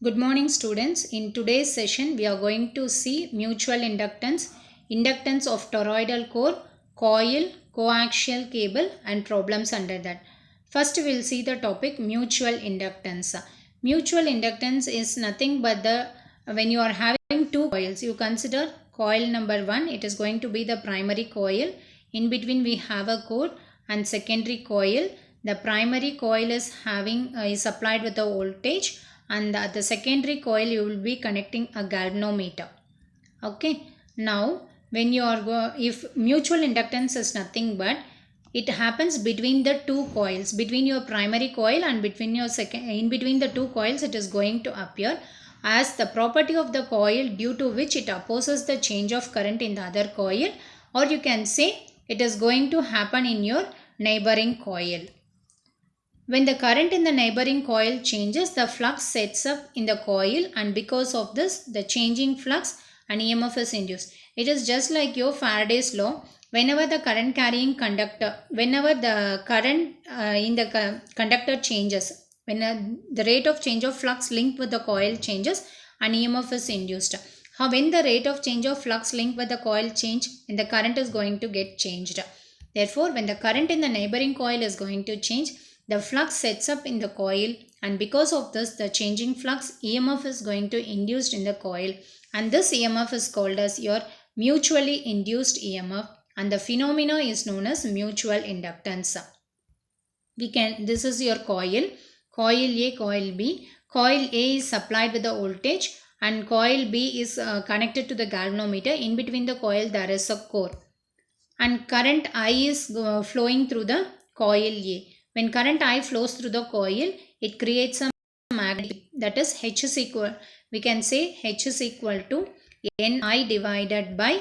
Good morning students. In today's session we are going to see mutual inductance, inductance of toroidal core, coil, coaxial cable and problems under that. First we will see the topic mutual inductance. Mutual inductance is nothing but the when you are having two coils, you consider coil number 1, it is going to be the primary coil. In between we have a core and secondary coil. The primary coil is having is supplied with a voltage, and the secondary coil you will be connecting a galvanometer. Okay, now when you are if mutual inductance is nothing but it happens between the two coils, between your primary coil and between your second, in between the two coils it is going to appear as the property of the coil due to which it opposes the change of current in the other coil, or you can say it is going to happen in your neighboring coil. When the current in the neighboring coil changes, the flux sets up in the coil, and because of this, the changing flux and EMF is induced. It is just like your Faraday's law. Whenever the current carrying conductor, whenever the current in the conductor changes, when the rate of change of flux linked with the coil changes, and EMF is induced. When the rate of change of flux linked with the coil change, and the current is going to get changed. Therefore, when the current in the neighboring coil is going to change, the flux sets up in the coil, and because of this the changing flux EMF is going to induced in the coil, and this EMF is called as your mutually induced EMF, and the phenomena is known as mutual inductance. This is your coil A, coil B. Coil A is supplied with the voltage and coil B is connected to the galvanometer. In between the coil there is a core, and current I is flowing through the coil A. When current I flows through the coil, it creates a magnet, that is H is equal, we can say H is equal to Ni divided by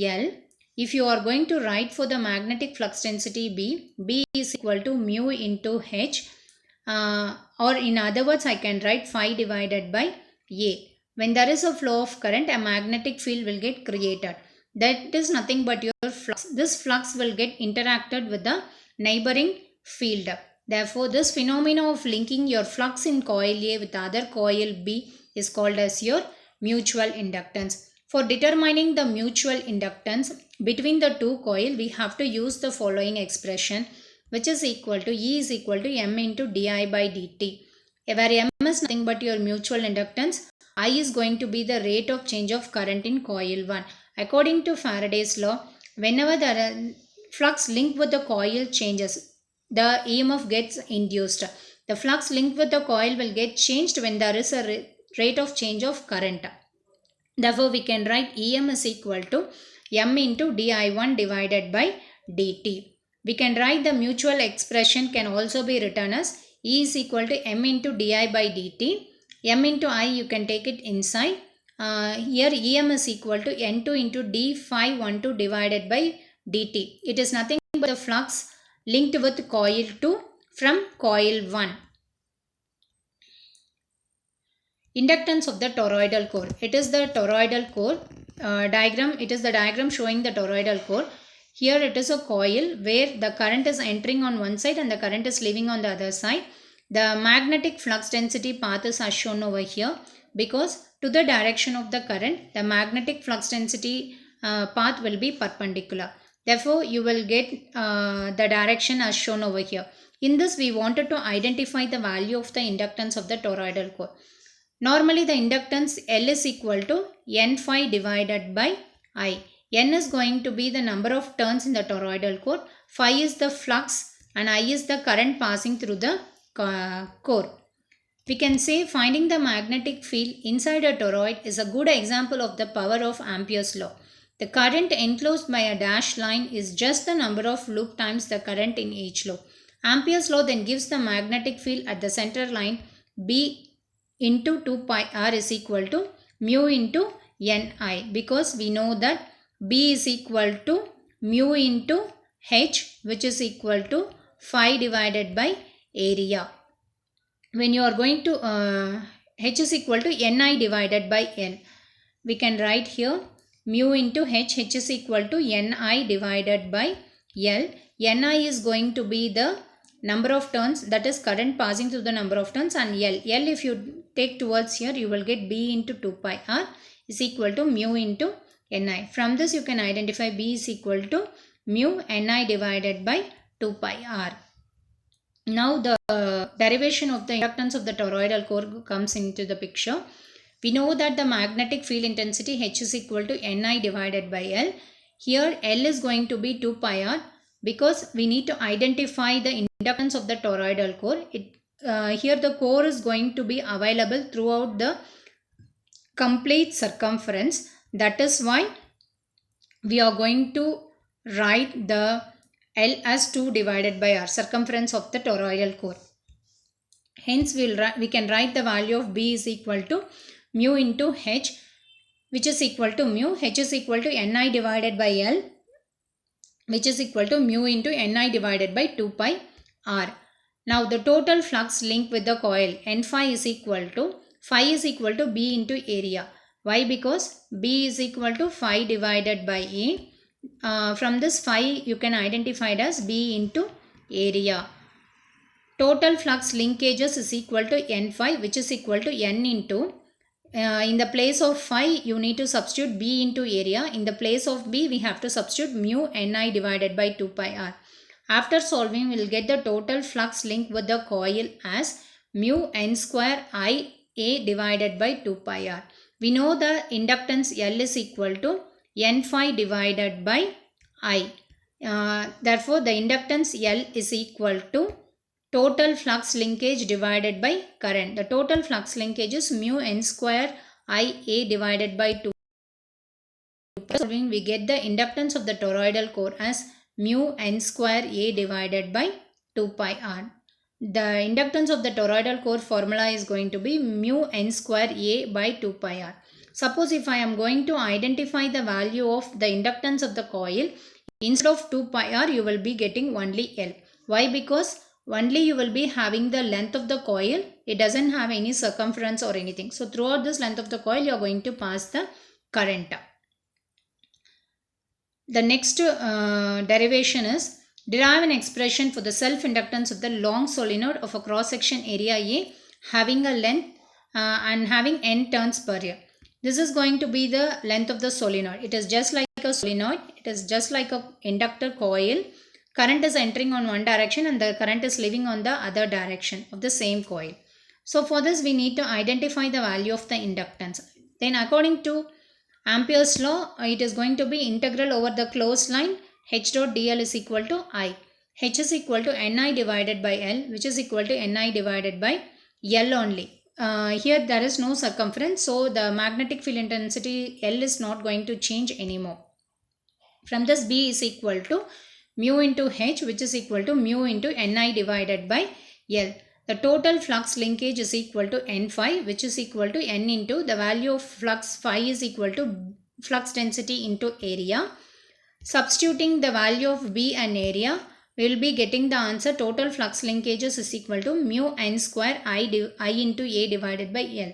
L. If you are going to write for the magnetic flux density B is equal to mu into H, or in other words I can write phi divided by A. When there is a flow of current, a magnetic field will get created. That is nothing but your flux. This flux will get interacted with the neighboring field. Therefore, this phenomena of linking your flux in coil A with other coil B is called as your mutual inductance. For determining the mutual inductance between the two coil, we have to use the following expression, which is equal to E is equal to M into di by dt, where M is nothing but your mutual inductance. I is going to be the rate of change of current in coil 1. According to Faraday's law, whenever the flux linked with the coil changes, the EMF gets induced. The flux linked with the coil will get changed when there is a rate of change of current. Therefore, we can write EM is equal to M into di1 divided by dt. We can write the mutual expression can also be written as E is equal to M into di by dt. M into I you can take it inside. Here EM is equal to N2 into d phi 12 divided by dt. It is nothing but the flux linked with coil 2 from coil 1. Inductance of the toroidal core. It is the toroidal core diagram. It is the diagram showing the toroidal core. Here it is a coil where the current is entering on one side and the current is leaving on the other side. The magnetic flux density path is as shown over here, because to the direction of the current, the magnetic flux density path will be perpendicular. Therefore, you will get the direction as shown over here. In this, we wanted to identify the value of the inductance of the toroidal core. Normally, the inductance L is equal to N phi divided by I. N is going to be the number of turns in the toroidal core. Phi is the flux and I is the current passing through the core. We can say finding the magnetic field inside a toroid is a good example of the power of Ampere's law. The current enclosed by a dashed line is just the number of loop times the current in each loop. Ampere's law then gives the magnetic field at the center line B into 2 pi r is equal to mu into Ni, because we know that B is equal to mu into H, which is equal to phi divided by area. When you are going to H is equal to Ni divided by N, we can write here mu into H is equal to Ni divided by L. Ni is going to be the number of turns, that is current passing through the number of turns, and L. L if you take towards here, you will get B into 2 pi R is equal to mu into Ni. From this you can identify B is equal to mu Ni divided by 2 pi R. Now the derivation of the inductance of the toroidal core comes into the picture. We know that the magnetic field intensity H is equal to Ni divided by L. Here L is going to be 2 pi R because we need to identify the inductance of the toroidal core. Here the core is going to be available throughout the complete circumference. That is why we are going to write the L as 2 divided by R, circumference of the toroidal core. Hence we can write the value of B is equal to mu into H, which is equal to mu. H is equal to Ni divided by L, which is equal to mu into Ni divided by 2 pi R. Now the total flux linked with the coil N phi is equal to B into area. Why? Because B is equal to phi divided by A. From this phi you can identify it as B into area. Total flux linkages is equal to N phi, which is equal to N into, in the place of phi you need to substitute B into area. In the place of B we have to substitute mu Ni divided by 2 pi R. After solving we will get the total flux linked with the coil as mu N square I A divided by 2 pi R. We know the inductance L is equal to N phi divided by I. Therefore the inductance L is equal to total flux linkage divided by current. The total flux linkage is mu N square I A divided by 2. Solving we get the inductance of the toroidal core as mu N square A divided by 2 pi R. The inductance of the toroidal core formula is going to be mu N square A by 2 pi R. Suppose if I am going to identify the value of the inductance of the coil, instead of 2 pi R you will be getting only L. Why? Because only you will be having the length of the coil. It doesn't have any circumference or anything. So throughout this length of the coil you are going to pass the current. The next derivation is derive an expression for the self-inductance of the long solenoid of a cross-section area A having a length and having n turns per year. This is going to be the length of the solenoid. It is just like a solenoid. It is just like a inductor coil. Current is entering on one direction and the current is leaving on the other direction of the same coil. So for this we need to identify the value of the inductance. Then according to Ampere's law, it is going to be integral over the closed line H dot dl is equal to I. H is equal to Ni divided by L, which is equal to Ni divided by L only. Here there is no circumference, so the magnetic field intensity L is not going to change anymore. From this B is equal to mu into H, which is equal to mu into Ni divided by L. The total flux linkage is equal to N phi, which is equal to N into the value of flux phi is equal to flux density into area. Substituting the value of B and area, we will be getting the answer total flux linkages is equal to mu N square I into A divided by L.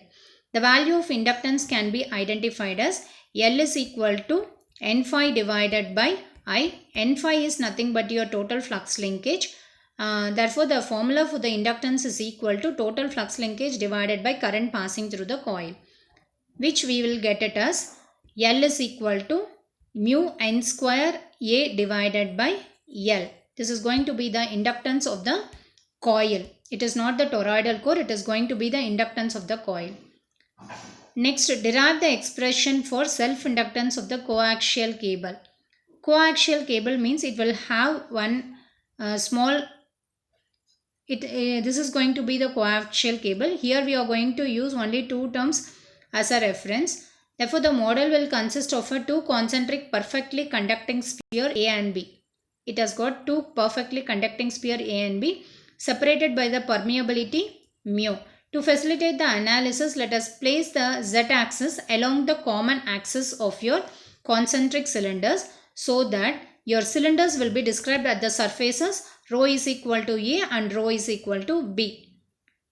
The value of inductance can be identified as L is equal to N phi divided by I. N phi is nothing but your total flux linkage. Therefore, the formula for the inductance is equal to total flux linkage divided by current passing through the coil, which we will get it as L is equal to mu N square A divided by L. This is going to be the inductance of the coil. It is not the toroidal core, it is going to be the inductance of the coil. Next, derive the expression for self-inductance of the coaxial cable. Coaxial cable means it will have one small, this is going to be the coaxial cable. Here we are going to use only two terms as a reference. Therefore, the model will consist of a two concentric perfectly conducting sphere A and B. It has got two perfectly conducting sphere A and B separated by the permeability mu. To facilitate the analysis, let us place the z-axis along the common axis of your concentric cylinders so that your cylinders will be described at the surfaces rho is equal to A and rho is equal to B.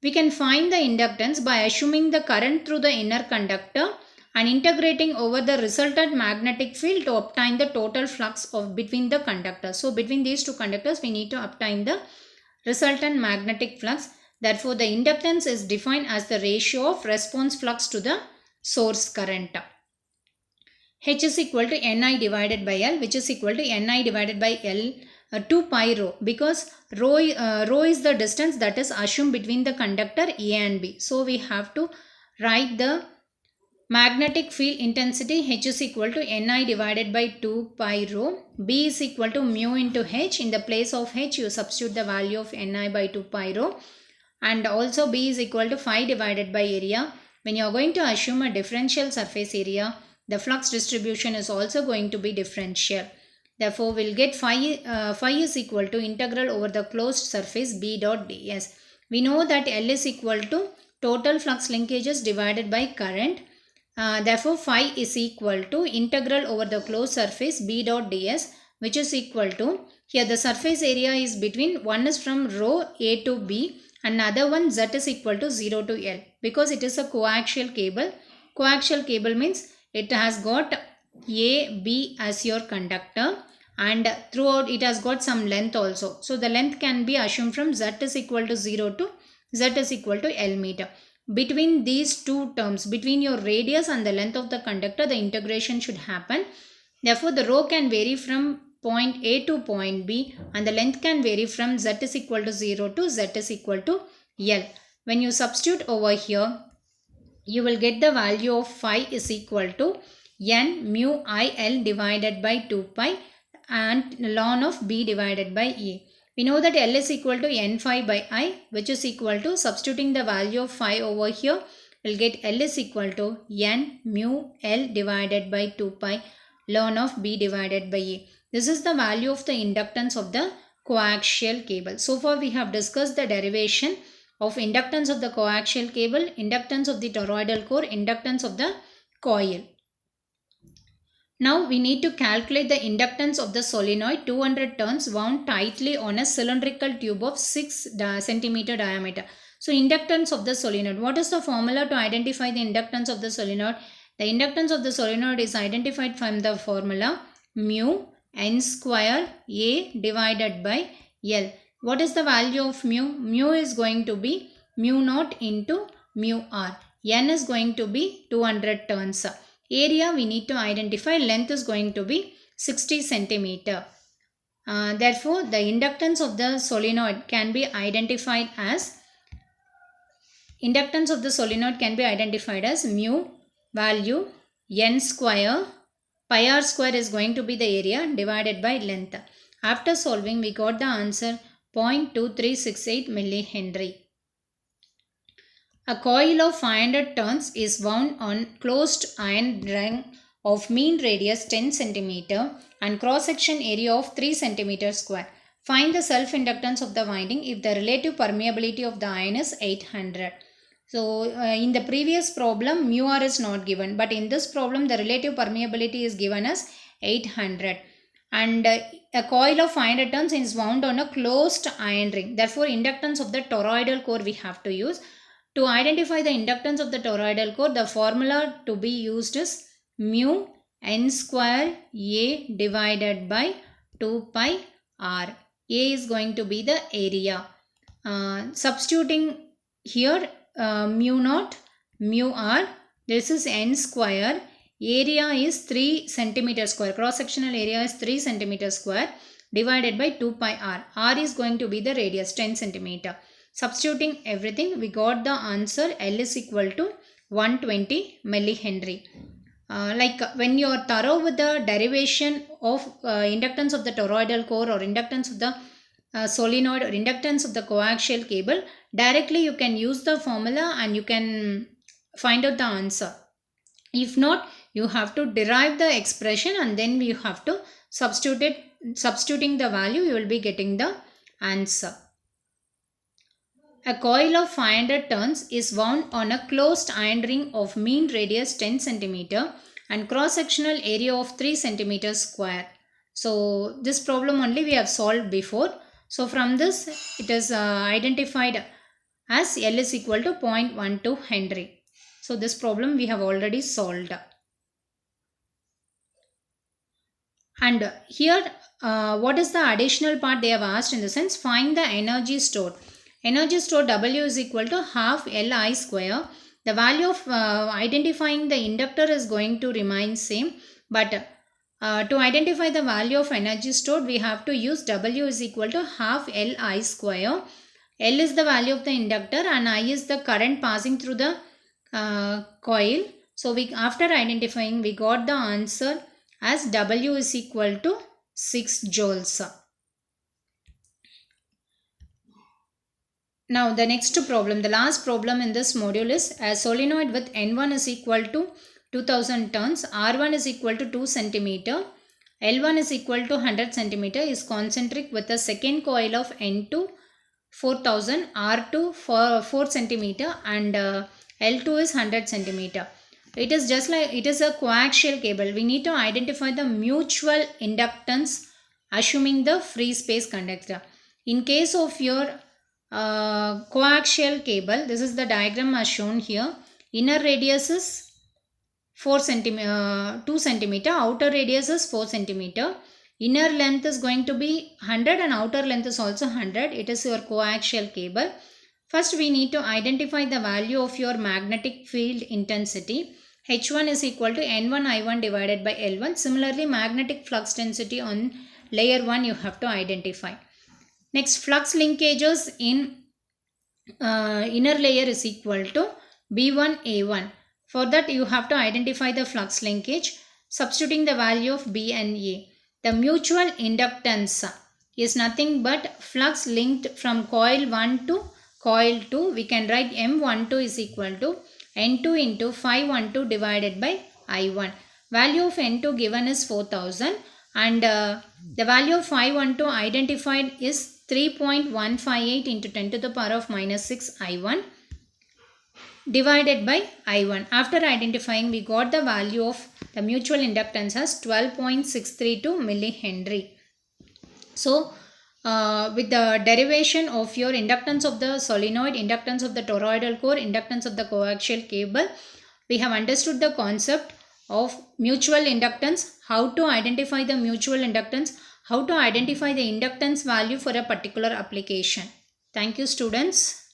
We can find the inductance by assuming the current through the inner conductor and integrating over the resultant magnetic field to obtain the total flux of between the conductors. So between these two conductors we need to obtain the resultant magnetic flux. Therefore, the inductance is defined as the ratio of response flux to the source current. H is equal to Ni divided by L, which is equal to Ni divided by L 2 pi rho, because rho is the distance that is assumed between the conductor A and B. So we have to write the magnetic field intensity. H is equal to Ni divided by 2 pi rho. B is equal to mu into H. In the place of H, you substitute the value of Ni by 2 pi rho. And also B is equal to phi divided by area. When you are going to assume a differential surface area, the flux distribution is also going to be differential. Therefore, we'll get phi is equal to integral over the closed surface B dot ds. We know that L is equal to total flux linkages divided by current. Therefore, phi is equal to integral over the closed surface B dot ds, which is equal to, here the surface area is between, one is from rho A to B, another one Z is equal to 0 to L, because it is a coaxial cable. Coaxial cable means it has got A, B as your conductor, and throughout it has got some length also. So the length can be assumed from Z is equal to 0 to Z is equal to L meter. Between these two terms, between your radius and the length of the conductor, the integration should happen. Therefore, the rho can vary from point A to point B, and the length can vary from Z is equal to 0 to Z is equal to L. When you substitute over here, you will get the value of phi is equal to N mu I L divided by 2 pi and ln of B divided by E. We know that L is equal to N phi by I, which is equal to, substituting the value of phi over here, we'll get L is equal to N mu L divided by 2 pi ln of B divided by E. This is the value of the inductance of the coaxial cable. So far we have discussed the derivation of inductance of the coaxial cable, inductance of the toroidal core, inductance of the coil. Now we need to calculate the inductance of the solenoid 200 turns wound tightly on a cylindrical tube of 6 cm diameter. So inductance of the solenoid. What is the formula to identify the inductance of the solenoid? The inductance of the solenoid is identified from the formula mu n square A divided by L. What is the value of mu? Mu is going to be mu naught into mu r. N is going to be 200 turns. Area we need to identify, length is going to be 60 centimeter. Therefore, the inductance of the solenoid can be identified as mu value n square, pi r square is going to be the area divided by length. After solving, we got the answer 0.2368 millihenry. A coil of 500 turns is wound on closed iron ring of mean radius 10 cm and cross-section area of 3 cm square. Find the self-inductance of the winding if the relative permeability of the iron is 800. So, in the previous problem, mu r is not given, but in this problem, the relative permeability is given as 800. And a coil of 500 turns is wound on a closed iron ring. Therefore, inductance of the toroidal core we have to use. To identify the inductance of the toroidal core, the formula to be used is mu n square A divided by 2 pi r. A is going to be the area. Substituting here mu naught, mu r, this is n square. Area is 3 centimeter square. Cross-sectional area is 3 centimeter square divided by 2 pi r. R is going to be the radius 10 centimeter. Substituting everything, we got the answer L is equal to 120 millihenry. Like when you are thorough with the derivation of inductance of the toroidal core or inductance of the solenoid or inductance of the coaxial cable, directly you can use the formula and you can find out the answer. If not, you have to derive the expression and then you have to substitute it. Substituting the value, you will be getting the answer. A coil of 500 turns is wound on a closed iron ring of mean radius 10 cm and cross-sectional area of 3 cm square. So, this problem only we have solved before. So, from this it is identified as L is equal to 0.12 Henry. So, this problem we have already solved. And here what is the additional part they have asked in the sense, find the energy stored. Energy stored W is equal to half Li square. The value of identifying the inductor is going to remain same, but to identify the value of energy stored we have to use W is equal to half Li square. L is the value of the inductor and I is the current passing through the coil. So we, after identifying, we got the answer as W is equal to 6 joules. Now the next problem, the last problem in this module is a solenoid with N1 is equal to 2000 turns, R1 is equal to 2 cm, L1 is equal to 100 cm is concentric with a second coil of N2 4000, R2 for 4 cm and L2 is 100 cm. It is just like, it is a coaxial cable. We need to identify the mutual inductance assuming the free space conductor. In case of your coaxial cable, this is the diagram as shown here. Inner radius is 2 cm, outer radius is 4 cm. Inner length is going to be 100 and outer length is also 100. It is your coaxial cable. First we need to identify the value of your magnetic field intensity. H1 is equal to N1I1 divided by L1. Similarly, magnetic flux density on layer 1 you have to identify. Next, flux linkages in inner layer is equal to B1A1. For that you have to identify the flux linkage, substituting the value of B and A. The mutual inductance is nothing but flux linked from coil 1 to coil 2. We can write M12 is equal to N2 into phi 12 divided by I1. Value of N2 given is 4000 and the value of phi 12 identified is 3.158 into 10 to the power of minus 6 I1 divided by I1. After identifying, we got the value of the mutual inductance as 12.632 millihenry. So, with the derivation of your inductance of the solenoid, inductance of the toroidal core, inductance of the coaxial cable, we have understood the concept of mutual inductance, how to identify the mutual inductance, how to identify the inductance value for a particular application. Thank you, students.